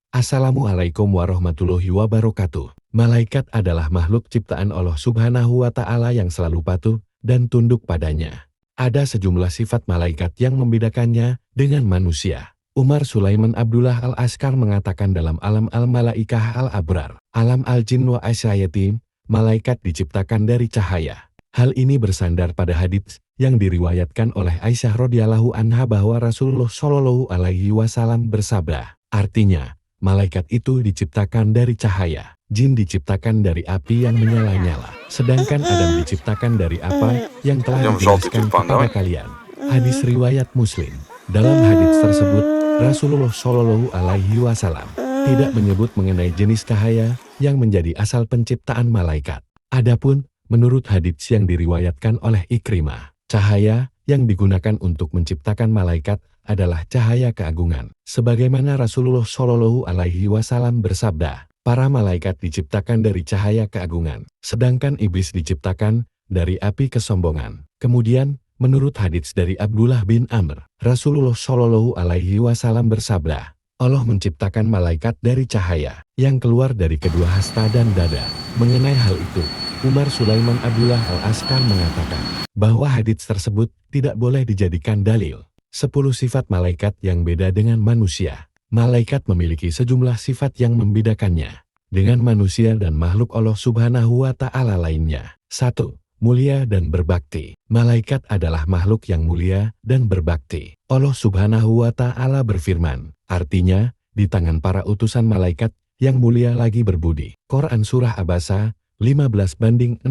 Assalamualaikum warahmatullahi wabarakatuh. Malaikat adalah makhluk ciptaan Allah Subhanahu wa Ta'ala yang selalu patuh dan tunduk padanya. Ada sejumlah sifat malaikat yang membedakannya dengan manusia. Umar Sulaiman Abdullah Al-Askar mengatakan dalam Alam Al-Malaikah Al-Abrar, Alam Al-Jin wa Asyayatim, malaikat diciptakan dari cahaya. Hal ini bersandar pada hadits yang diriwayatkan oleh Aisyah radhiyallahu anha bahwa Rasulullah Shallallahu alaihi wasallam bersabda, artinya, malaikat itu diciptakan dari cahaya, jin diciptakan dari api yang menyala-nyala, sedangkan Adam diciptakan dari apa yang telah dijelaskan kepada kalian. Hadis riwayat Muslim. Dalam hadis tersebut, Rasulullah Shallallahu alaihi wasallam tidak menyebut mengenai jenis cahaya yang menjadi asal penciptaan malaikat. Adapun, menurut hadits yang diriwayatkan oleh Ikrimah, cahaya yang digunakan untuk menciptakan malaikat adalah cahaya keagungan. Sebagaimana Rasulullah Shallallahu alaihi wasallam bersabda, para malaikat diciptakan dari cahaya keagungan, sedangkan iblis diciptakan dari api kesombongan. Kemudian, menurut hadits dari Abdullah bin Amr, Rasulullah Shallallahu alaihi wasallam bersabda, Allah menciptakan malaikat dari cahaya yang keluar dari kedua hasta dan dada. Mengenai hal itu, Umar Sulaiman Abdullah Al-Askar mengatakan bahwa hadits tersebut tidak boleh dijadikan dalil. 10 sifat malaikat yang beda dengan manusia. Malaikat memiliki sejumlah sifat yang membedakannya dengan manusia dan makhluk Allah Subhanahu wa Ta'ala lainnya. 1. Mulia dan berbakti. Malaikat adalah makhluk yang mulia dan berbakti. Allah Subhanahu wa Ta'ala berfirman, artinya, di tangan para utusan malaikat yang mulia lagi berbudi. Quran Surah Abasa 15:16.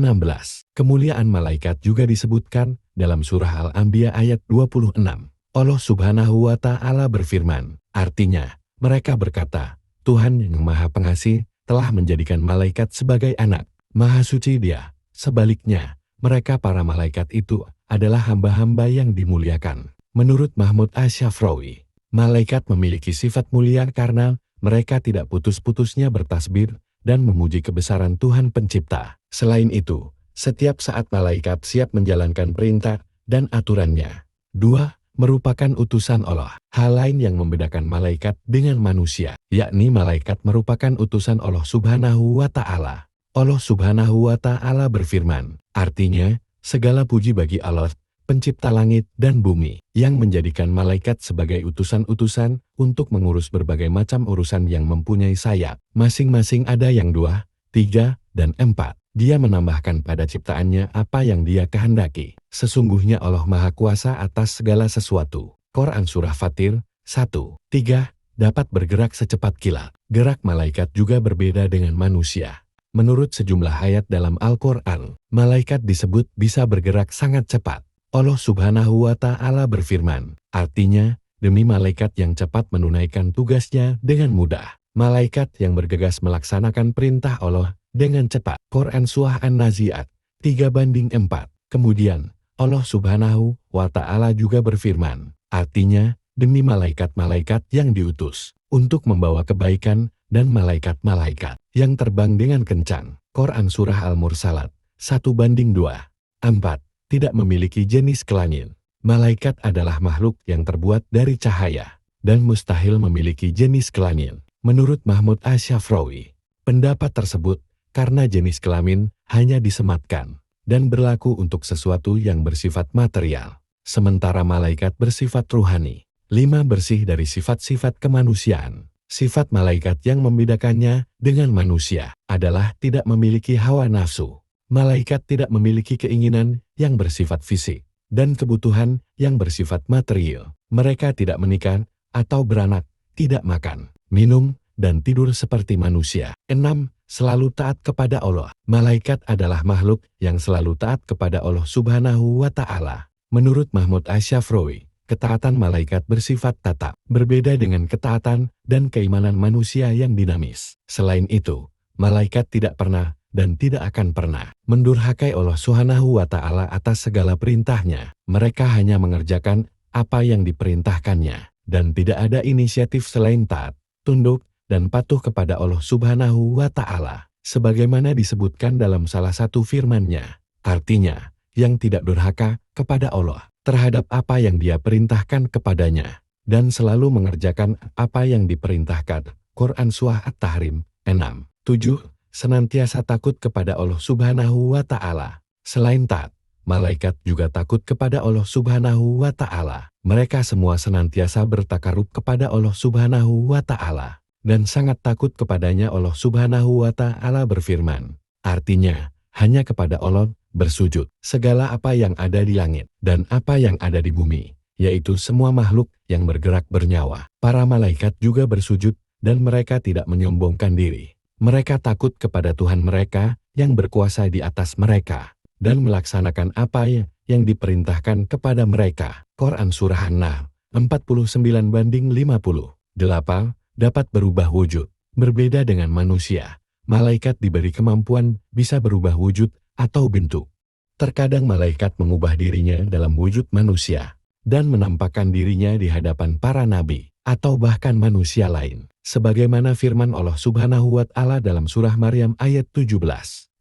Kemuliaan malaikat juga disebutkan dalam Surah Al-Anbiya ayat 26. Allah Subhanahu wa Ta'ala berfirman, artinya, mereka berkata, Tuhan yang Maha Pengasih telah menjadikan malaikat sebagai anak, Maha Suci Dia. Sebaliknya, mereka para malaikat itu adalah hamba-hamba yang dimuliakan. Menurut Mahmud Asy-Syafrawi, malaikat memiliki sifat mulia karena mereka tidak putus-putusnya bertasbih dan memuji kebesaran Tuhan Pencipta. Selain itu, setiap saat malaikat siap menjalankan perintah dan aturannya. 2. Merupakan utusan Allah. Hal lain yang membedakan malaikat dengan manusia, yakni malaikat merupakan utusan Allah Subhanahu wa Ta'ala. Allah Subhanahu wa Ta'ala berfirman, artinya, segala puji bagi Allah, pencipta langit dan bumi, yang menjadikan malaikat sebagai utusan-utusan untuk mengurus berbagai macam urusan yang mempunyai sayap. Masing-masing ada yang 2, 3, dan 4. Dia menambahkan pada ciptaannya apa yang dia kehendaki. Sesungguhnya Allah Maha Kuasa atas segala sesuatu. Quran Surah Fatir 1:3 dapat bergerak secepat kilat. Gerak malaikat juga berbeda dengan manusia. Menurut sejumlah ayat dalam Al-Quran, malaikat disebut bisa bergerak sangat cepat. Allah Subhanahu wa Ta'ala berfirman, artinya, demi malaikat yang cepat menunaikan tugasnya dengan mudah. Malaikat yang bergegas melaksanakan perintah Allah dengan cepat. Quran Surah An-Nazi'at 3:4. Kemudian, Allah Subhanahu wa Ta'ala juga berfirman, artinya, demi malaikat-malaikat yang diutus untuk membawa kebaikan dan malaikat-malaikat yang terbang dengan kencang. Quran Surah Al-Mursalat 1:2. 4. Tidak memiliki jenis kelamin. Malaikat adalah makhluk yang terbuat dari cahaya dan mustahil memiliki jenis kelamin. Menurut Mahmud Asy-Syafrawi, pendapat tersebut karena jenis kelamin hanya disematkan dan berlaku untuk sesuatu yang bersifat material, sementara malaikat bersifat ruhani. 5. Bersih dari sifat-sifat kemanusiaan. Sifat malaikat yang membedakannya dengan manusia adalah tidak memiliki hawa nafsu. Malaikat tidak memiliki keinginan yang bersifat fisik dan kebutuhan yang bersifat material. Mereka tidak menikah atau beranak, tidak makan, minum, dan tidur seperti manusia. 6. Selalu taat kepada Allah. Malaikat adalah makhluk yang selalu taat kepada Allah Subhanahu wa Ta'ala. Menurut Mahmud Asy-Syafrawi, ketaatan malaikat bersifat tatap, berbeda dengan ketaatan dan keimanan manusia yang dinamis. Selain itu, malaikat tidak pernah dan tidak akan pernah mendurhakai Allah Subhanahu wa Ta'ala atas segala perintahnya. Mereka hanya mengerjakan apa yang diperintahkannya, dan tidak ada inisiatif selain taat, tunduk, dan patuh kepada Allah Subhanahu wa Ta'ala, sebagaimana disebutkan dalam salah satu firman-Nya. Artinya, yang tidak durhaka kepada Allah terhadap apa yang Dia perintahkan kepadanya, dan selalu mengerjakan apa yang diperintahkan Quran Surah At-Tahrim 6. 7. Senantiasa takut kepada Allah Subhanahu wa Ta'ala. Selain taat, malaikat juga takut kepada Allah Subhanahu wa Ta'ala. Mereka semua senantiasa bertakarub kepada Allah Subhanahu wa Ta'ala dan sangat takut kepadanya. Allah Subhanahu wa Ta'ala berfirman, artinya, hanya kepada Allah bersujud segala apa yang ada di langit dan apa yang ada di bumi, yaitu semua makhluk yang bergerak bernyawa. Para malaikat juga bersujud dan mereka tidak menyombongkan diri. Mereka takut kepada Tuhan mereka yang berkuasa di atas mereka dan melaksanakan apa yang diperintahkan kepada mereka. Quran Surah An-Nahl 49:50. 8. Dapat berubah wujud. Berbeda dengan manusia, malaikat diberi kemampuan bisa berubah wujud atau bentuk. Terkadang malaikat mengubah dirinya dalam wujud manusia dan menampakkan dirinya di hadapan para nabi atau bahkan manusia lain. Sebagaimana firman Allah Subhanahu wa Ta'ala dalam surah Maryam ayat 17.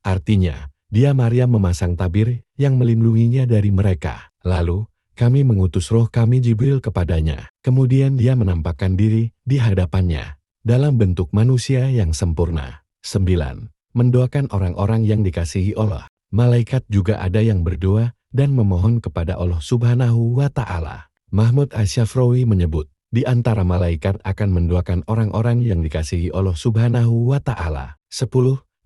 Artinya, dia Maryam memasang tabir yang melindunginya dari mereka. Lalu, kami mengutus roh kami Jibril kepadanya. Kemudian dia menampakkan diri di hadapannya dalam bentuk manusia yang sempurna. 9. Mendoakan orang-orang yang dikasihi Allah. Malaikat juga ada yang berdoa dan memohon kepada Allah Subhanahu wa Ta'ala. Mahmud Asy-Syafrawi menyebut, di antara malaikat akan mendoakan orang-orang yang dikasihi Allah Subhanahu wa Ta'ala. 10.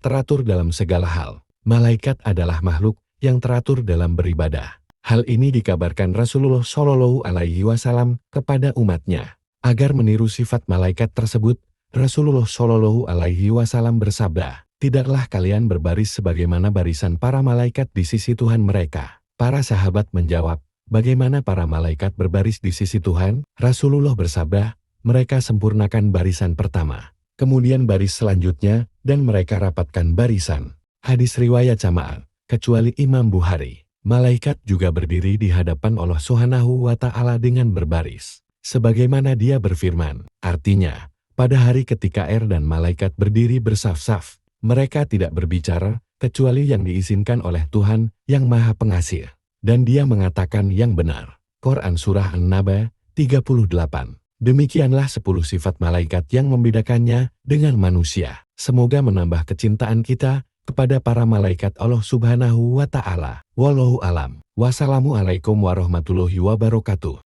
Teratur dalam segala hal. Malaikat adalah makhluk yang teratur dalam beribadah. Hal ini dikabarkan Rasulullah Shallallahu Alaihi Wasallam kepada umatnya. Agar meniru sifat malaikat tersebut, Rasulullah Shallallahu Alaihi Wasallam bersabda, tidaklah kalian berbaris sebagaimana barisan para malaikat di sisi Tuhan mereka. Para sahabat menjawab, bagaimana para malaikat berbaris di sisi Tuhan? Rasulullah bersabda, mereka sempurnakan barisan pertama, kemudian baris selanjutnya, dan mereka rapatkan barisan. Hadis riwayat jamaah, kecuali Imam Bukhari. Malaikat juga berdiri di hadapan Allah Subhanahu wa Ta'ala dengan berbaris. Sebagaimana dia berfirman, artinya, pada hari ketika dan malaikat berdiri bersaf-saf, mereka tidak berbicara, kecuali yang diizinkan oleh Tuhan yang Maha Pengasih. Dan dia mengatakan yang benar. Quran Surah An-Naba 38. Demikianlah 10 sifat malaikat yang membedakannya dengan manusia. Semoga menambah kecintaan kita kepada para malaikat Allah Subhanahu wa Ta'ala. Wallahu alam. Wassalamualaikum warahmatullahi wabarakatuh.